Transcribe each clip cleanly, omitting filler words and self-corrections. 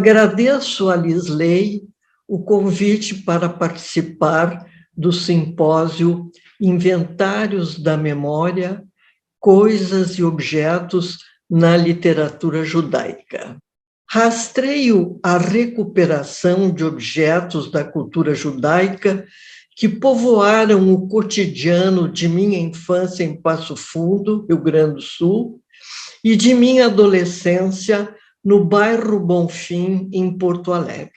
Agradeço a Lisley o convite para participar do simpósio Inventários da Memória, Coisas e Objetos na Literatura Judaica. Rastreio a recuperação de objetos da cultura judaica que povoaram o cotidiano de minha infância em Passo Fundo, Rio Grande do Sul, e de minha adolescência no bairro Bonfim, em Porto Alegre.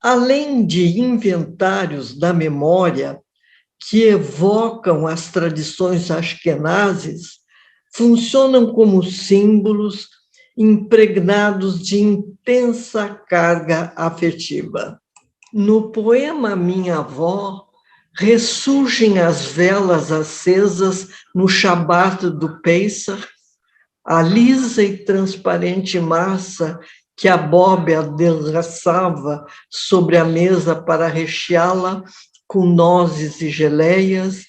Além de inventários da memória que evocam as tradições asquenazes, funcionam como símbolos impregnados de intensa carga afetiva. No poema Minha Avó, ressurgem as velas acesas no Shabat do Pesach, a lisa e transparente massa que a Bob adelgaçava sobre a mesa para recheá-la com nozes e geleias,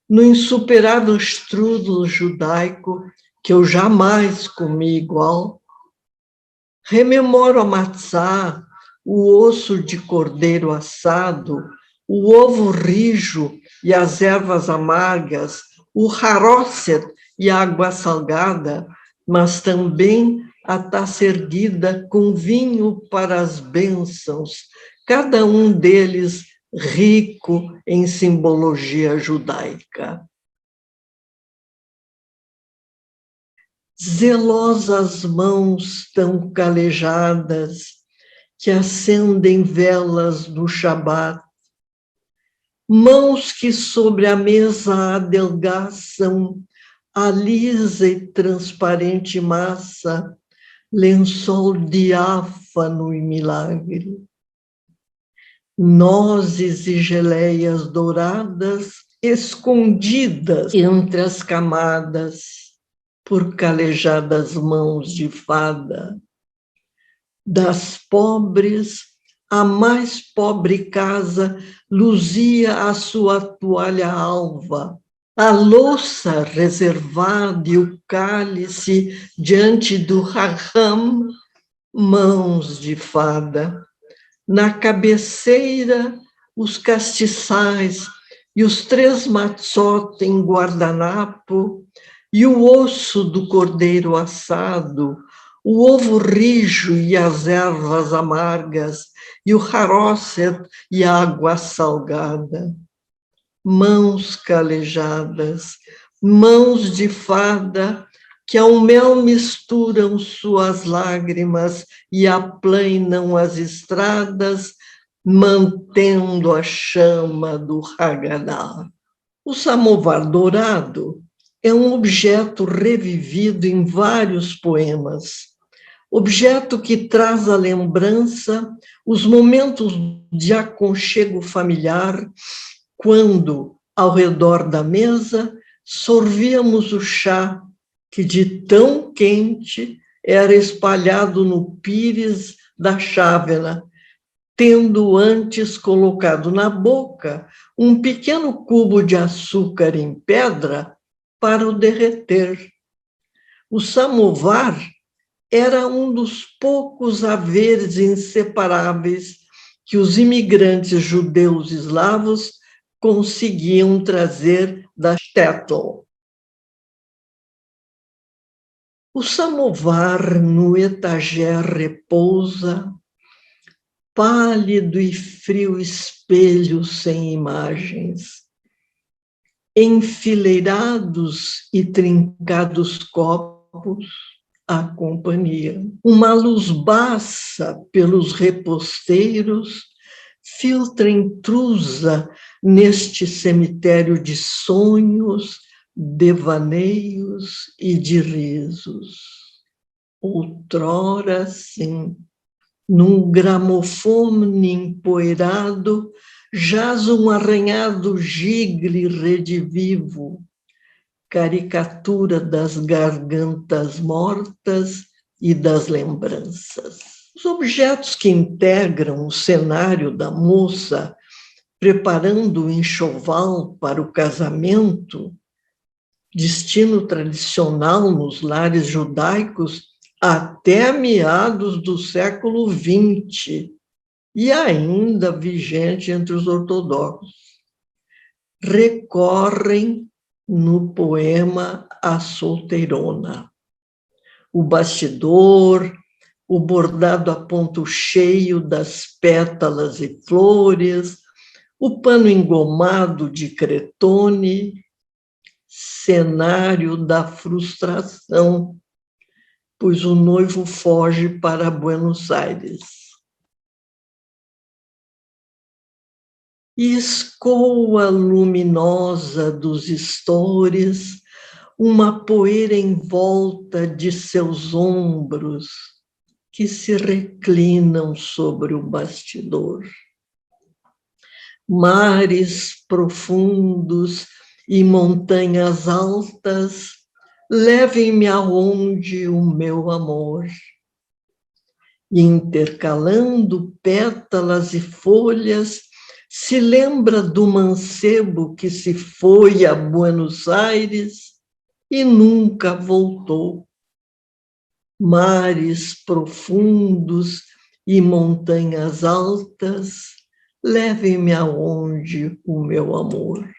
no insuperável strudel judaico que eu jamais comi igual. Rememoro a matzá, o osso de cordeiro assado, o ovo rijo e as ervas amargas, o haroset e a água salgada, mas também a taça erguida com vinho para as bênçãos, cada um deles rico em simbologia judaica. Zelosas mãos tão calejadas que acendem velas no Shabat, mãos que sobre a mesa adelgaçam a lisa e transparente massa, lençol diáfano e milagre. Nozes e geleias douradas escondidas entre as camadas por calejadas mãos de fada. Das pobres, a mais pobre casa luzia a sua toalha alva, a louça reservada e o cálice diante do Raham, mãos de fada. Na cabeceira, os castiçais e os 3 matzot em guardanapo, e o osso do cordeiro assado, o ovo rijo e as ervas amargas, e o haroset e a água salgada. Mãos calejadas, mãos de fada, que ao mel misturam suas lágrimas e aplanam as estradas, mantendo a chama do Haggadah. O samovar dourado é um objeto revivido em vários poemas, objeto que traz à lembrança os momentos de aconchego familiar, quando, ao redor da mesa, sorvíamos o chá que de tão quente era espalhado no pires da chávena, tendo antes colocado na boca um pequeno cubo de açúcar em pedra para o derreter. O samovar era um dos poucos haveres inseparáveis que os imigrantes judeus eslavos conseguiam trazer da shtetl. O samovar no etagé repousa, pálido e frio espelho sem imagens. Enfileirados e trincados copos, a companhia. Uma luz baça pelos reposteiros filtra intrusa neste cemitério de sonhos, devaneios e de risos. Outrora, sim, num gramofone empoeirado, jaz um arranhado gigre redivivo, caricatura das gargantas mortas e das lembranças. Os objetos que integram o cenário da moça, preparando o enxoval para o casamento, destino tradicional nos lares judaicos, até meados do século XX e ainda vigente entre os ortodoxos, recorrem no poema A Solteirona. O bastidor, o bordado a ponto cheio das pétalas e flores, o pano engomado de cretone, cenário da frustração, pois o noivo foge para Buenos Aires. E escoa luminosa dos estores, uma poeira em volta de seus ombros, que se reclinam sobre o bastidor. Mares profundos e montanhas altas, levem-me aonde o meu amor. E intercalando pétalas e folhas, se lembra do mancebo que se foi a Buenos Aires e nunca voltou. Mares profundos e montanhas altas, levem-me aonde o meu amor.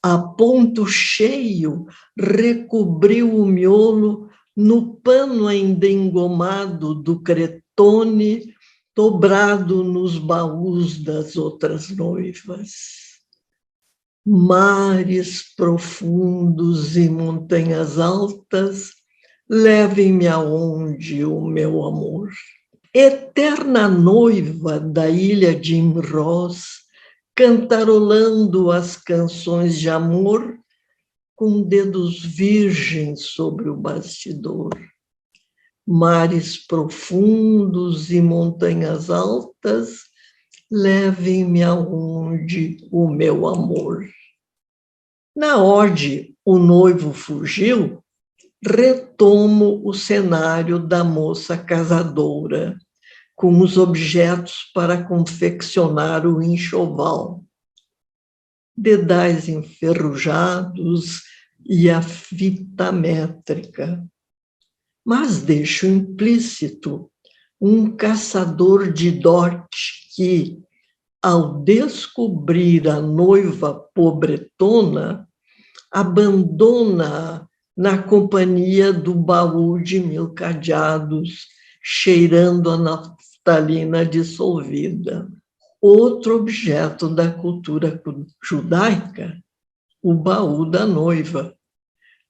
A ponto cheio recobriu o miolo no pano ainda engomado do cretone, dobrado nos baús das outras noivas. Mares profundos e montanhas altas, levem-me aonde o meu amor. Eterna noiva da ilha de Imrós, cantarolando as canções de amor, com dedos virgens sobre o bastidor. Mares profundos e montanhas altas, levem-me aonde o meu amor. Na ode O Noivo Fugiu, retomo o cenário da moça casadora, com os objetos para confeccionar o enxoval. Dedais enferrujados e a fita métrica. Mas deixo implícito um caçador de dote que, ao descobrir a noiva pobretona, abandona-a na companhia do baú de 1000 cadeados, cheirando a naftalina dissolvida. Outro objeto da cultura judaica, o baú da noiva,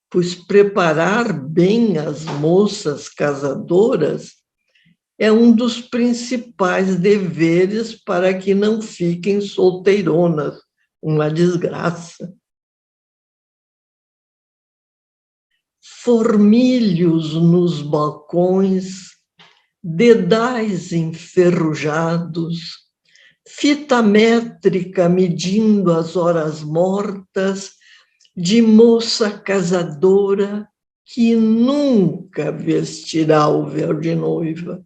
pois preparar bem as moças casadoras é um dos principais deveres para que não fiquem solteironas, uma desgraça. Formilhos nos balcões, dedais enferrujados, fita métrica medindo as horas mortas de moça casadora que nunca vestirá o véu de noiva.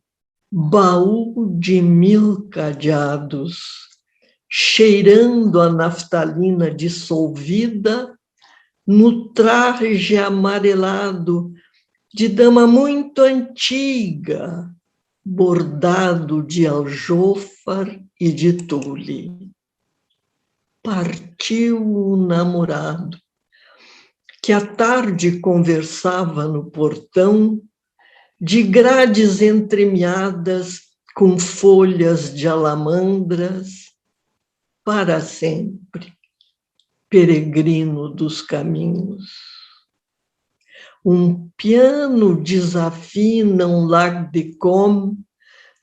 Baú de 1000 cadeados, cheirando a naftalina dissolvida no traje amarelado de dama muito antiga, bordado de aljôfar e de tule. Partiu o namorado, que à tarde conversava no portão, de grades entremeadas com folhas de alamandras, para sempre, peregrino dos caminhos. Um piano desafina um lag de com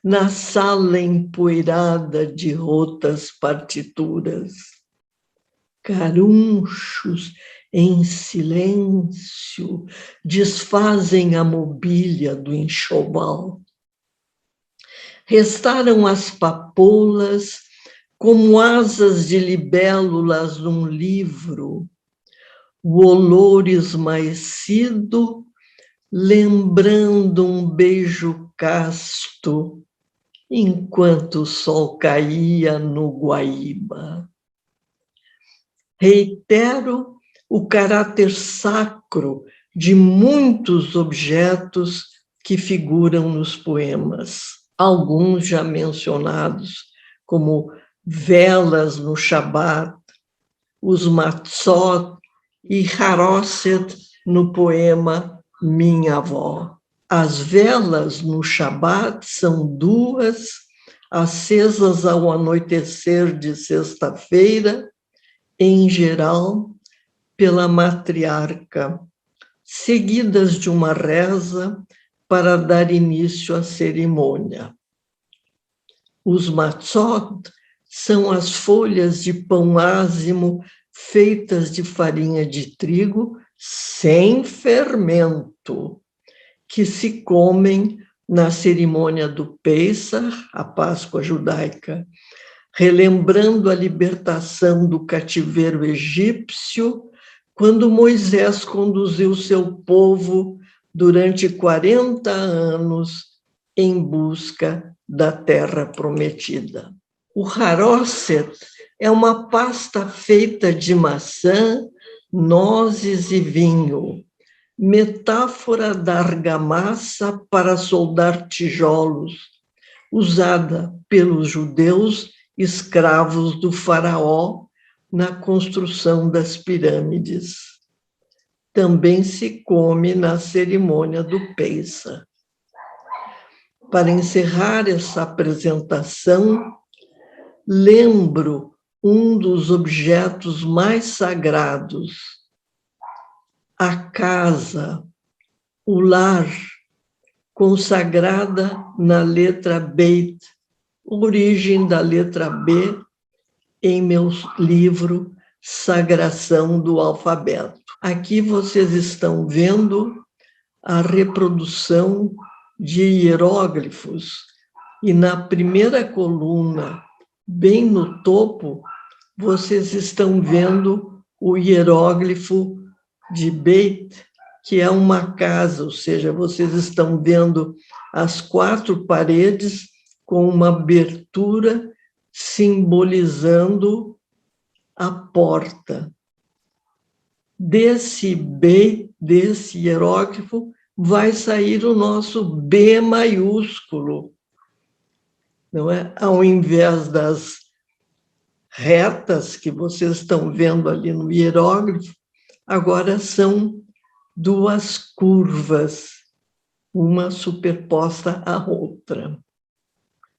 na sala empoeirada de rotas partituras. Carunchos em silêncio desfazem a mobília do enxoval. Restaram as papoulas como asas de libélulas num livro, o olor esmaecido, lembrando um beijo casto, enquanto o sol caía no Guaíba. Reitero o caráter sacro de muitos objetos que figuram nos poemas, alguns já mencionados, como Velas no Shabat, os Matzot e Haroset no poema Minha Avó. As velas no Shabat são duas, acesas ao anoitecer de sexta-feira, em geral pela matriarca, seguidas de uma reza para dar início à cerimônia. Os matzot são as folhas de pão ázimo feitas de farinha de trigo sem fermento, que se comem na cerimônia do Pesach, a Páscoa judaica, relembrando a libertação do cativeiro egípcio, quando Moisés conduziu seu povo durante 40 anos em busca da terra prometida. O haroset é uma pasta feita de maçã, nozes e vinho, metáfora da argamassa para soldar tijolos, usada pelos judeus escravos do faraó na construção das pirâmides. Também se come na cerimônia do Pesach. Para encerrar essa apresentação, lembro um dos objetos mais sagrados, a casa, o lar, consagrada na letra Beit, origem da letra B em meu livro Sagração do Alfabeto. Aqui vocês estão vendo a reprodução de hieróglifos e na primeira coluna, bem no topo, vocês estão vendo o hieróglifo de Beit, que é uma casa, ou seja, vocês estão vendo as 4 paredes com uma abertura simbolizando a porta. Desse Beit, desse hieróglifo, vai sair o nosso B maiúsculo, não é? Ao invés das retas que vocês estão vendo ali no hieróglifo, agora são 2 curvas, uma superposta à outra.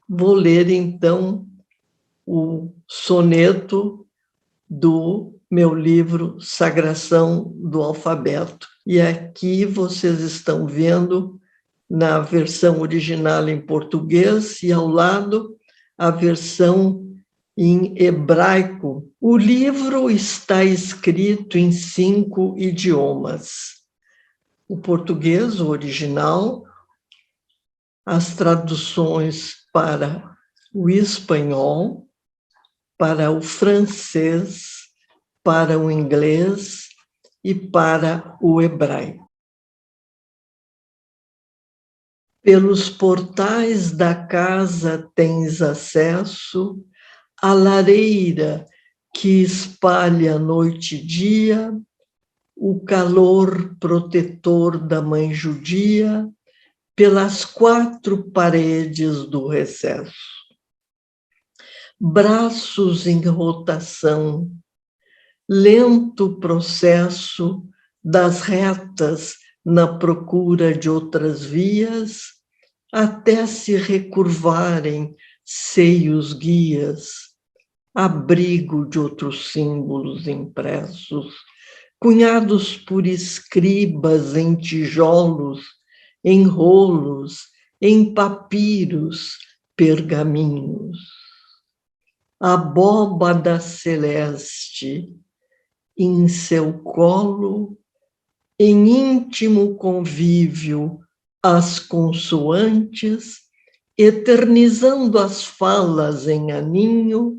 Vou ler, então, o soneto do meu livro Sagração do Alfabeto. E aqui vocês estão vendo, na versão original em português, e ao lado, a versão em hebraico. O livro está escrito em 5 idiomas. O português, o original, as traduções para o espanhol, para o francês, para o inglês e para o hebraico. Pelos portais da casa tens acesso à lareira que espalha noite e dia, o calor protetor da mãe judia, pelas 4 paredes do recesso. Braços em rotação, lento processo das retas na procura de outras vias, até se recurvarem seios guias, abrigo de outros símbolos impressos, cunhados por escribas em tijolos, em rolos, em papiros, pergaminhos. Abóbada celeste, em seu colo, em íntimo convívio, as consoantes, eternizando as falas em aninho,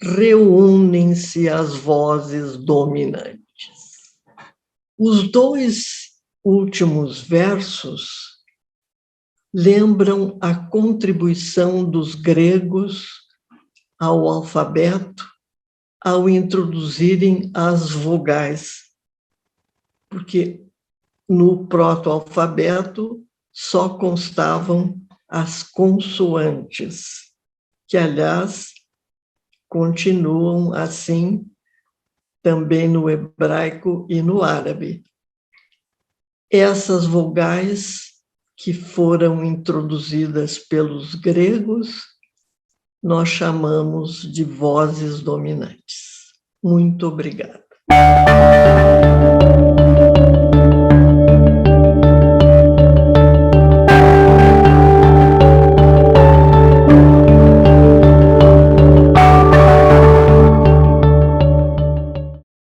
reúnem-se as vozes dominantes. Os 2 últimos versos lembram a contribuição dos gregos ao alfabeto ao introduzirem as vogais, porque no proto-alfabeto só constavam as consoantes, que, aliás, continuam assim também no hebraico e no árabe. Essas vogais que foram introduzidas pelos gregos, nós chamamos de vozes dominantes. Muito obrigada.